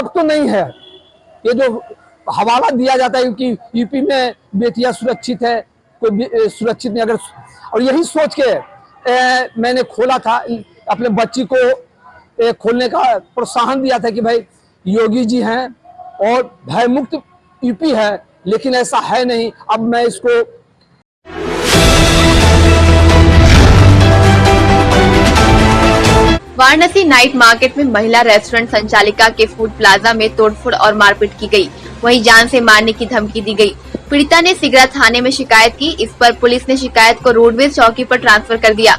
अब तो नहीं है। ये जो हवाला दिया जाता है कि यूपी में बेटियां सुरक्षित है, कोई सुरक्षित नहीं, अगर और यही सोच के मैंने खोला था, अपने बच्ची को खोलने का प्रोत्साहन दिया था कि भाई योगी जी हैं और भयमुक्त यूपी है, लेकिन ऐसा है नहीं। अब मैं इसको वाराणसी नाइट मार्केट में महिला रेस्टोरेंट संचालिका के फूड प्लाजा में तोड़फोड़ और मारपीट की गई, वहीं जान से मारने की धमकी दी गई। पीड़िता ने सिगरा थाने में शिकायत की। इस पर पुलिस ने शिकायत को रोडवेज चौकी पर ट्रांसफर कर दिया।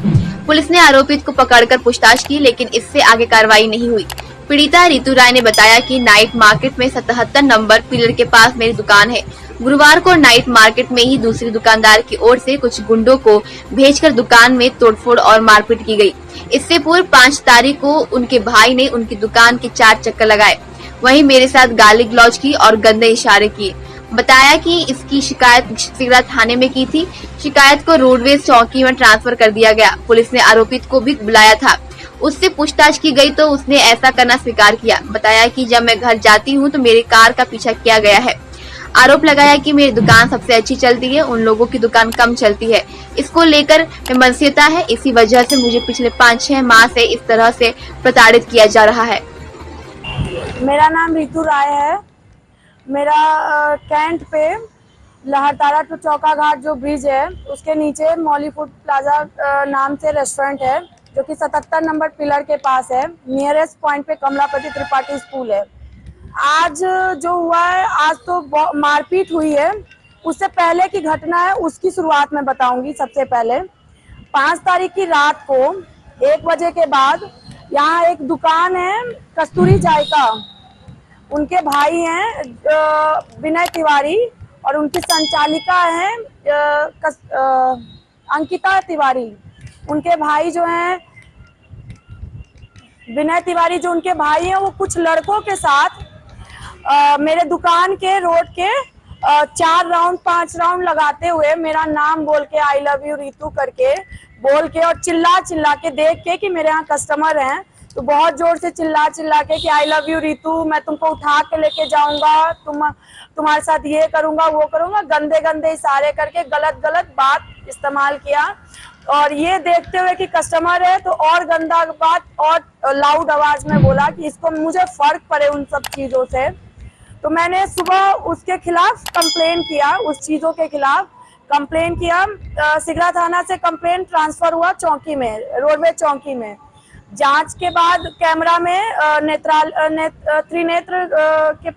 पुलिस ने आरोपित को पकड़कर पूछताछ की, लेकिन इससे आगे कार्रवाई नहीं हुई। पीड़िता रितु राय ने बताया कि नाइट मार्केट में 77 नंबर पिलर के पास मेरी दुकान है। गुरुवार को नाइट मार्केट में ही दूसरी दुकानदार की ओर से कुछ गुंडों को भेजकर दुकान में तोड़फोड़ और मारपीट की गई। इससे पूर्व 5 तारीख को उनके भाई ने उनकी दुकान के 4 चक्कर लगाए, वहीं मेरे साथ गाली गलौज की और गंदे इशारे किए। बताया कि इसकी शिकायत सिगरा थाने में की थी। शिकायत को रोडवेज चौकी में ट्रांसफर कर दिया गया। पुलिस ने आरोपित को भी बुलाया था, उससे पूछताछ की गई तो उसने ऐसा करना स्वीकार किया। बताया कि जब मैं घर जाती हूँ तो मेरी कार का पीछा किया गया है। आरोप लगाया कि मेरी दुकान सबसे अच्छी चलती है, उन लोगों की दुकान कम चलती है। इसको लेकर मनसीयता है, इसी वजह से मुझे पिछले 5-6 माह से इस तरह से प्रताड़ित किया जा रहा है। मेरा नाम रितु राय है। मेरा कैंट पे लहरतारा टू चौका घाट जो ब्रिज है उसके नीचे मौली फूड प्लाजा नाम से रेस्टोरेंट है, जो कि 77 नंबर पिलर के पास है। नियरेस्ट पॉइंट पे कमलापति त्रिपाठी स्कूल है। आज जो हुआ है, आज तो मारपीट हुई है। उससे पहले की घटना है, उसकी शुरुआत मैं बताऊंगी। सबसे पहले 5 तारीख की रात को 1 बजे के बाद यहाँ एक दुकान है कस्तूरी चाय का, उनके भाई हैं विनय तिवारी और उनकी संचालिका हैं अंकिता तिवारी। उनके भाई जो हैं विनय तिवारी, जो उनके भाई हैं, वो कुछ लड़कों के साथ मेरे दुकान के रोड के 4 राउंड 5 राउंड लगाते हुए मेरा नाम बोल के आई लव यू रितु करके बोल के और चिल्ला चिल्ला के, देख के कि मेरे यहाँ कस्टमर हैं तो बहुत जोर से चिल्ला चिल्ला के कि आई लव यू रितु, मैं तुमको उठा के लेके जाऊंगा, तुम्हारे साथ ये करूंगा वो करूंगा, गंदे गंदे इशारे करके गलत गलत बात इस्तेमाल किया। और ये देखते हुए कि कस्टमर है तो और गंदा बात और लाउड आवाज में बोला कि इसको मुझे फर्क पड़े उन सब चीजों से। तो मैंने सुबह उसके खिलाफ कंप्लेन किया, उस चीजों के खिलाफ कंप्लेन किया। सिगरा थाना से कंप्लेन ट्रांसफर हुआ चौकी में, रोडवेज चौकी में। जांच के बाद कैमरा में त्रिनेत्र के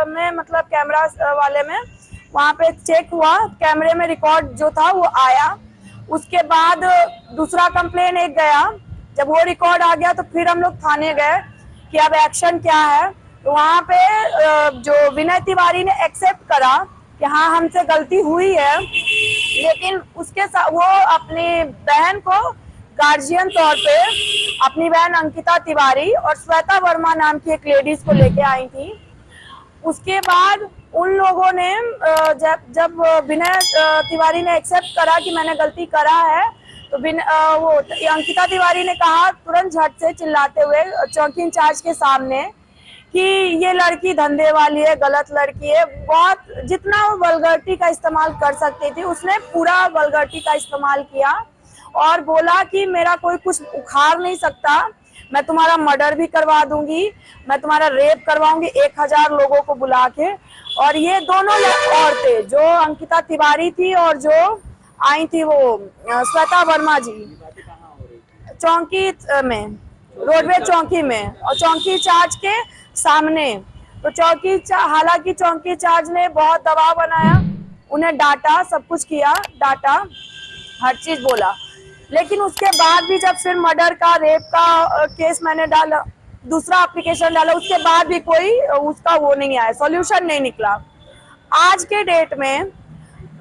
में मतलब कैमरा वाले में वहाँ पे चेक हुआ, कैमरे में रिकॉर्ड जो था वो आया। उसके बाद दूसरा कंप्लेन एक गया, जब वो रिकॉर्ड आ गया तो फिर हम लोग थाने गए कि अब एक्शन क्या है। तो वहाँ पे जो विनय तिवारी ने एक्सेप्ट करा कि हाँ हमसे गलती हुई है, लेकिन उसके साथ वो अपनी बहन को गार्जियन तौर पे अपनी बहन अंकिता तिवारी और श्वेता वर्मा नाम की एक लेडीज को लेके आई थी। उसके बाद उन लोगों ने जब विनय तिवारी ने एक्सेप्ट करा कि मैंने गलती करा है, तो वो अंकिता तिवारी ने कहा तुरंत झट से चिल्लाते हुए चौकी इंचार्ज के सामने कि ये लड़की धंधे वाली है, गलत लड़की है। बहुत जितना वो वल्गरिटी का इस्तेमाल कर सकती थी उसने पूरा वल्गरिटी का इस्तेमाल किया और बोला कि मेरा कोई कुछ उखाड़ नहीं सकता, मैं तुम्हारा मर्डर भी करवा दूंगी, मैं तुम्हारा रेप करवाऊंगी 1000 लोगों को बुला के। और ये दोनों औरतें जो अंकिता तिवारी थी और जो आई थी वो श्वेता वर्मा जी, चौकी में, रोडवेज चौकी में और चौकी इंचार्ज के सामने। तो हालांकि चौकी इंचार्ज ने बहुत दबाव बनाया, उन्हें डांटा, सब कुछ किया, डांटा, हर चीज बोला। लेकिन उसके बाद भी जब फिर मर्डर का, रेप का केस मैंने डाला, दूसरा एप्लीकेशन डाला, उसके बाद भी कोई उसका वो नहीं आया, सॉल्यूशन नहीं निकला। आज के डेट में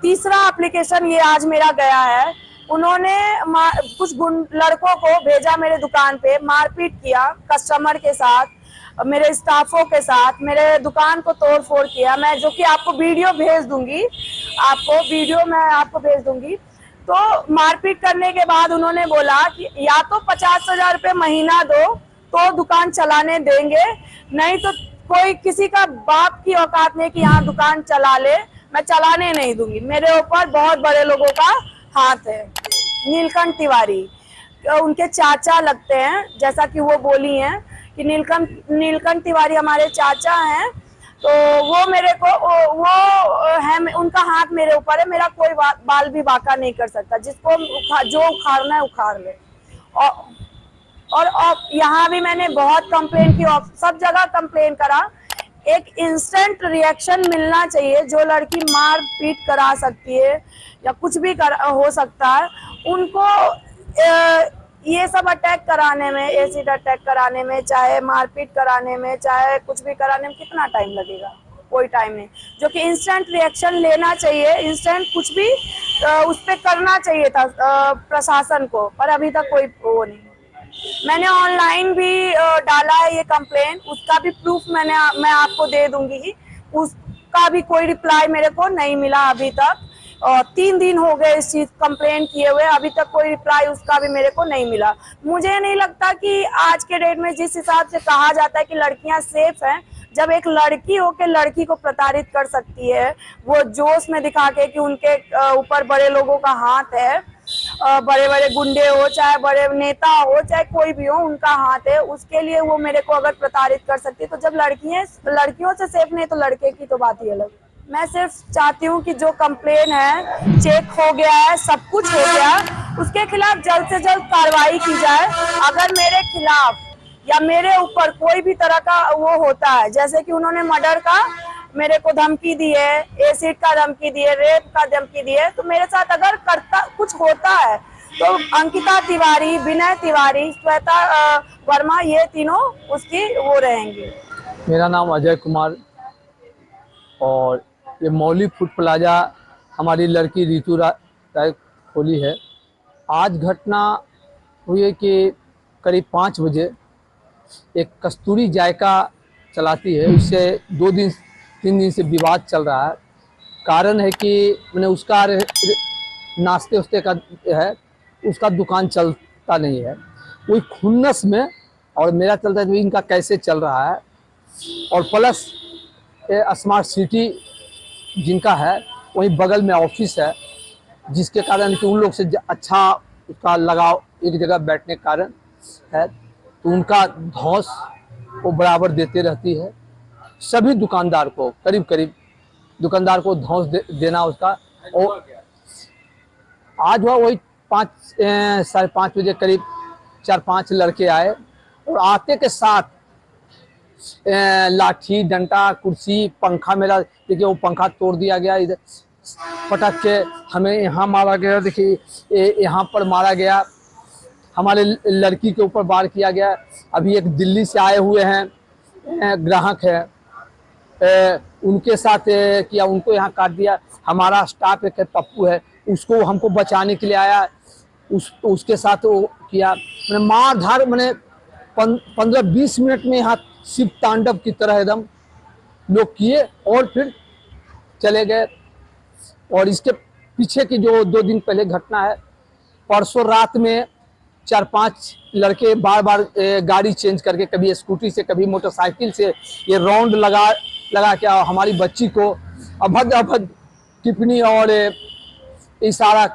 तीसरा एप्लीकेशन ये आज मेरा गया है। उन्होंने कुछ लड़कों को भेजा मेरे दुकान पे, मारपीट किया कस्टमर के साथ, मेरे स्टाफों के साथ, मेरे दुकान को तोड़ फोड़ किया। मैं जो कि आपको वीडियो भेज दूंगी, मैं आपको भेज दूंगी। तो मारपीट करने के बाद उन्होंने बोला कि या तो 50,000 रुपये महीना दो तो दुकान चलाने देंगे, नहीं तो कोई किसी का बाप की औकात नहीं कि यहाँ दुकान चला ले, मैं चलाने नहीं दूंगी। मेरे ऊपर बहुत बड़े लोगों का हाथ है। नीलकंठ तिवारी उनके चाचा लगते हैं, जैसा कि वो बोली हैं कि नीलकंठ तिवारी हमारे चाचा हैं, तो वो मेरे को वो है, उनका हाथ मेरे ऊपर है। मेरा कोई बाल भी बांका नहीं कर सकता, जिसको जो उखाड़ना है उखाड़ ले। और यहाँ भी मैंने बहुत कंप्लेन की, सब जगह कंप्लेन करा। एक इंस्टेंट रिएक्शन मिलना चाहिए। जो लड़की मार पीट करा सकती है या कुछ भी हो सकता है, उनको ये सब अटैक कराने में, एसिड अटैक कराने में, चाहे मारपीट कराने में, चाहे कुछ भी कराने में कितना टाइम लगेगा? कोई टाइम नहीं। जो कि इंस्टेंट रिएक्शन लेना चाहिए, इंस्टेंट कुछ भी उस पर करना चाहिए था प्रशासन को, पर अभी तक कोई वो नहीं। मैंने ऑनलाइन भी डाला है ये कंप्लेन, उसका भी प्रूफ मैं आपको दे दूंगी। उसका भी कोई रिप्लाई मेरे को नहीं मिला अभी तक। 3 दिन हो गए इस चीज कंप्लेन किए हुए, अभी तक कोई रिप्लाई उसका भी मेरे को नहीं मिला। मुझे नहीं लगता कि आज के डेट में जिस हिसाब से कहा जाता है कि लड़कियां सेफ हैं, जब एक लड़की होकर लड़की को प्रताड़ित कर सकती है, वो जोश में दिखा के कि उनके ऊपर बड़े लोगों का हाथ है, बड़े बड़े गुंडे हो, चाहे बड़े नेता हो, चाहे कोई भी हो, उनका हाथ है, उसके लिए वो मेरे को अगर प्रताड़ित कर सकती है, तो जब लड़कियों से सेफ नहीं तो लड़के की तो बात ही अलग। मैं सिर्फ चाहती हूँ कि जो कंप्लेन है चेक हो गया है, सब कुछ हो गया, उसके खिलाफ जल्द से जल्द कार्रवाई की जाए। अगर मेरे खिलाफ या मेरे ऊपर कोई भी तरह का वो होता है, जैसे कि उन्होंने मर्डर का मेरे को धमकी दी है, एसिड का धमकी दी है, रेप का धमकी दी है, तो मेरे साथ अगर कुछ होता है तो अंकिता तिवारी, विनय तिवारी, श्वेता वर्मा, ये तीनों उसकी वो रहेंगी। मेरा नाम अजय कुमार और ये मौली फूड प्लाजा हमारी लड़की रितु राय खोली है। आज घटना हुई है कि करीब 5 बजे एक कस्तूरी जायका चलाती है, उससे 2-3 दिन से विवाद चल रहा है। कारण है कि मैंने उसका नाश्ते उस्ते का है, उसका दुकान चलता नहीं है, वही खुन्नस में, और मेरा चलता है तो इनका कैसे चल रहा है। और प्लस स्मार्ट सिटी जिनका है वहीं बगल में ऑफिस है, जिसके कारण कि उन लोग से अच्छा उसका लगाव एक जगह बैठने के कारण है, तो उनका धौंस वो बराबर देते रहती है। सभी दुकानदार को करीब दुकानदार को धौंस देना उसका। और आज हुआ वही 5-5:30 बजे करीब 4-5 लड़के आए और आते के साथ लाठी, डंडा, कुर्सी, पंखा, मेरा देखिए वो पंखा तोड़ दिया गया, इधर पटक के हमें यहाँ मारा गया, देखिए यहाँ पर मारा गया, हमारे लड़की के ऊपर वार किया गया। अभी एक दिल्ली से आए हुए हैं ग्राहक है, उनके साथ किया, उनको यहाँ काट दिया। हमारा स्टाफ एक पप्पू है, उसको हमको बचाने के लिए आया, उसके साथ वो किया। मैंने मार धार, मैंने 15-20 मिनट में यहाँ शिव तांडव की तरह एकदम लोग किए और फिर चले गए। और इसके पीछे की जो 2 दिन पहले घटना है, परसों रात में 4-5 लड़के बार गाड़ी चेंज करके, कभी स्कूटी से कभी मोटरसाइकिल से, ये राउंड लगा के हमारी बच्ची को अभद्र टिप्पणी और इशारा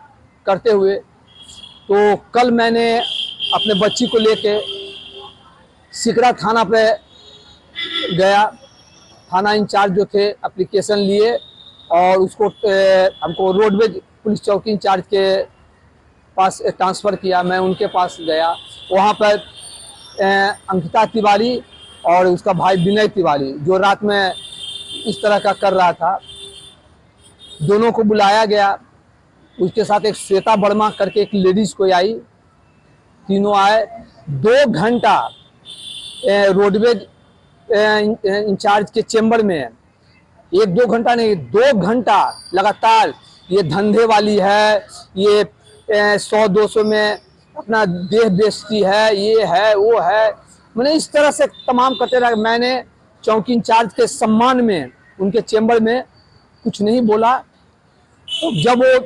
करते हुए। तो कल मैंने अपने बच्ची को लेके सिकरा थाना पे गया, थाना इंचार्ज जो थे एप्लीकेशन लिए और उसको हमको रोडवेज पुलिस चौकी इंचार्ज के पास ट्रांसफ़र किया। मैं उनके पास गया, वहाँ पर अंकिता तिवारी और उसका भाई विनय तिवारी जो रात में इस तरह का कर रहा था, दोनों को बुलाया गया। उसके साथ एक श्वेता वर्मा करके एक लेडीज़ को आई, तीनों आए। 2 घंटा रोडवेज इंचार्ज के चेम्बर में, 1-2 घंटा नहीं, 2 घंटा लगातार ये धंधे वाली है, ये 100-200 में अपना देह बेचती है, ये है वो है, मैंने इस तरह से तमाम करते रहा। मैंने चौकी इंचार्ज के सम्मान में उनके चेम्बर में कुछ नहीं बोला। तो जब वो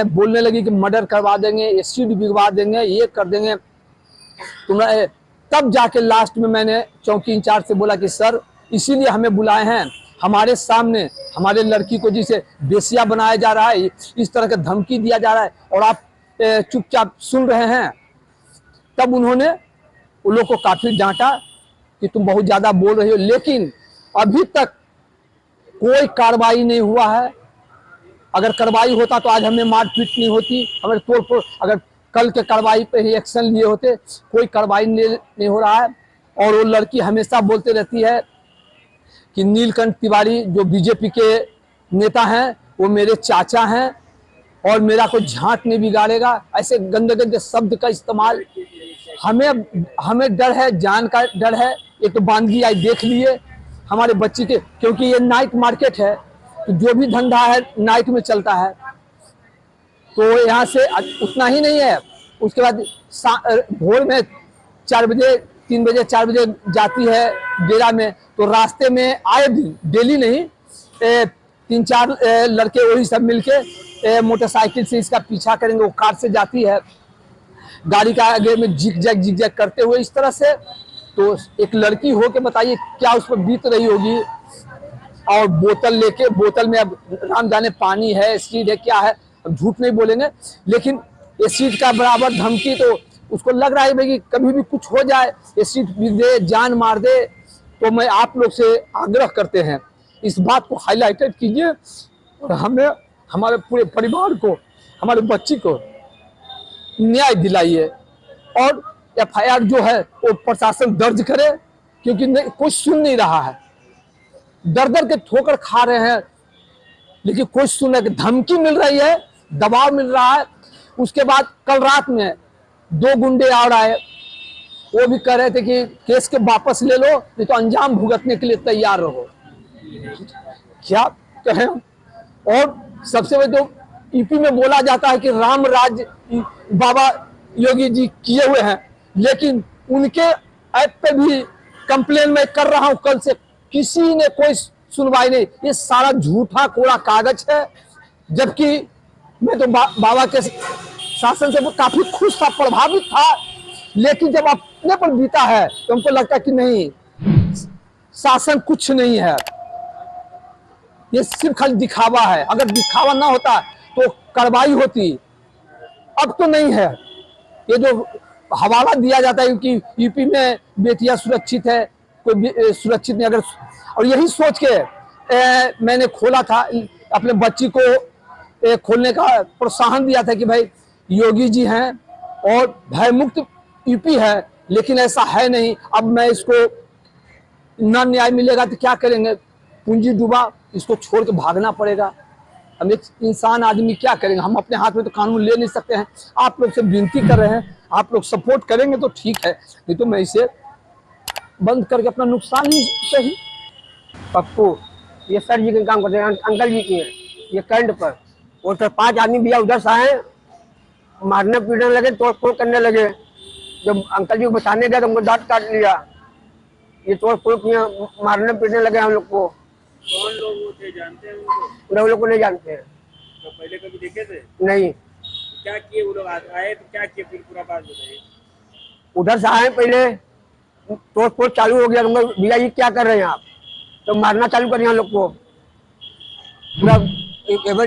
बोलने लगी कि मर्डर करवा देंगे, एसिड भिगवा देंगे, ये कर देंगे, तब जाके लास्ट में मैंने चौकी इंचार्ज से बोला कि सर इसीलिए हमें बुलाए हैं। हमारे सामने हमारे लड़की को जिसे बेसिया बनाया जा रहा है, इस तरह का धमकी दिया जा रहा है और आप चुपचाप सुन रहे हैं। तब उन्होंने उन लोग को काफी डांटा कि तुम बहुत ज्यादा बोल रही हो, लेकिन अभी तक कोई कार्रवाई नहीं हुआ है। अगर कार्रवाई होता तो आज हमें मारपीट नहीं होती, हमें तोड़फोड़, अगर कल के कार्रवाई पे ही एक्शन लिए होते। कोई कार्रवाई नहीं हो रहा है। और वो लड़की हमेशा बोलते रहती है कि नीलकंठ तिवारी जो बीजेपी के नेता हैं वो मेरे चाचा हैं और मेरा कोई झांट नहीं बिगाड़ेगा। ऐसे गंदे गंदे शब्द का इस्तेमाल। हमें डर है, जान का डर है। एक तो बांदगी आई देख लिए हमारे बच्ची के, क्योंकि ये नाइट मार्केट है तो जो भी धंधा है नाइट में चलता है। तो यहाँ से उतना ही नहीं है, उसके बाद भोर में 4 बजे 3 बजे 4 बजे जाती है डेरा में। तो रास्ते में आए दिन, डेली नहीं, 3-4 लड़के वही सब मिलके मोटरसाइकिल से इसका पीछा करेंगे। वो कार से जाती है, गाड़ी का आगे में जिग जैग करते हुए इस तरह से। तो एक लड़की हो के बताइए क्या उस पर बीत रही होगी। और बोतल लेके, बोतल में अब राम जाने पानी है, एसिड है, क्या है, अब झूठ नहीं बोलेंगे, लेकिन एसिड का बराबर धमकी। तो उसको लग रहा है भाई कि कभी भी कुछ हो जाए, एसिड पी दे, जान मार दे। तो मैं आप लोग से आग्रह करते हैं इस बात को हाईलाइटेड कीजिए और हमें, हमारे पूरे परिवार को, हमारे बच्ची को न्याय दिलाइए। और एफआईआर जो है वो प्रशासन दर्ज करे, क्योंकि कोई सुन नहीं रहा है। दर दर के ठोकर खा रहे हैं लेकिन कोई सुनने की धमकी मिल रही है, दबाव मिल रहा है। उसके बाद कल रात में 2 गुंडे आ रहे, वो भी कह रहे थे कि केस के वापस ले लो, नहीं तो अंजाम भुगतने के लिए तैयार रहो। क्या कहें। और सबसे बड़ी तो यूपी में बोला जाता है कि राम राज बाबा योगी जी किए हुए हैं, लेकिन उनके ऐप पे भी कंप्लेन मैं कर रहा हूं कल से, किसी ने कोई सुनवाई नहीं। ये सारा झूठा कोरा कागज है। जबकि मैं तो बाबा के शासन से काफी खुश था, प्रभावित था, लेकिन जब अपने पर बीता है तो हमको लगता है कि नहीं, शासन कुछ नहीं है, ये सिर्फ खाली दिखावा है। अगर दिखावा ना होता तो कार्रवाई होती, अब तो नहीं है। ये जो हवाला दिया जाता है क्योंकि यूपी में बेटियां सुरक्षित है, कोई सुरक्षित नहीं। अगर, और यही सोच के मैंने खोला था, अपने बच्ची को खोलने का प्रोत्साहन दिया था कि भाई योगी जी हैं और भय मुक्त यूपी है, लेकिन ऐसा है नहीं। अब मैं इसको ना न्याय मिलेगा तो क्या करेंगे, पूंजी डूबा, इसको छोड़ के भागना पड़ेगा। हम एक इंसान आदमी क्या करेंगे, हम अपने हाथ में तो कानून ले नहीं सकते हैं। आप लोग से विनती कर रहे हैं, आप लोग सपोर्ट करेंगे तो ठीक है, नहीं तो मैं इसे बंद करके अपना नुकसान ही सही। पप्पू ये सर जी के काम करते हैं, अंकल जी की है ये करंट पर। वो तो 5 आदमी भैया उधर से आए, मारने पीटने लगे, तोड़ फोड़ करने लगे। जब अंकल जी को बचाने गए तो हमको दांत काट लिया। ये तोड़ फोड़ किया, मारने पीटने लगे हम लोग को। कौन लोग वो थे, जानते हैं उनको? हम लोग को नहीं जानते हैं। तो पहले कभी देखे थे? नहीं। क्या किए वो लोग, आए तो क्या किए, फिर पूरा बात बताइए। उधर से आए, पहले तोड़ फोड़ चालू हो गया। तुम भैया ये क्या कर रहे हैं आप, तो मारना चालू कर हम लोग को। पूरा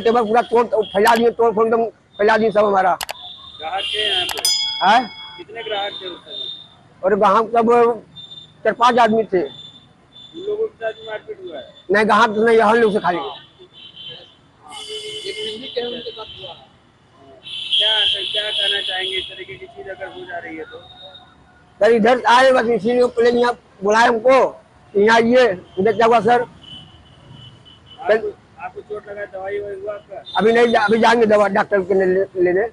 टेबल पूरा तोड़ फैला दिए, तोड़ फोड़ एकदम फैला दिए सब हमारा। ग्राहक थे यहाँ पे? है कितने ग्राहक थे उस समय? और ग्राहक सब 4-5 आदमी थे। उन लोगों के साथ मारपीट हुआ है? नहीं, ग्राहक तो नहीं, यहाँ लोग से खाली। क्या कहना चाहेंगे इस तरीके की चीज अगर हो जा रही है तो? सर इधर आए बस, इसीलिए पहले यहाँ बुलाए हमको, यहाँ आइए। इधर क्या हुआ सर? आपको चोट लगा, दवाई हुआ आपका? अभी नहीं, अभी जाएंगे दवा डॉक्टर के लेने।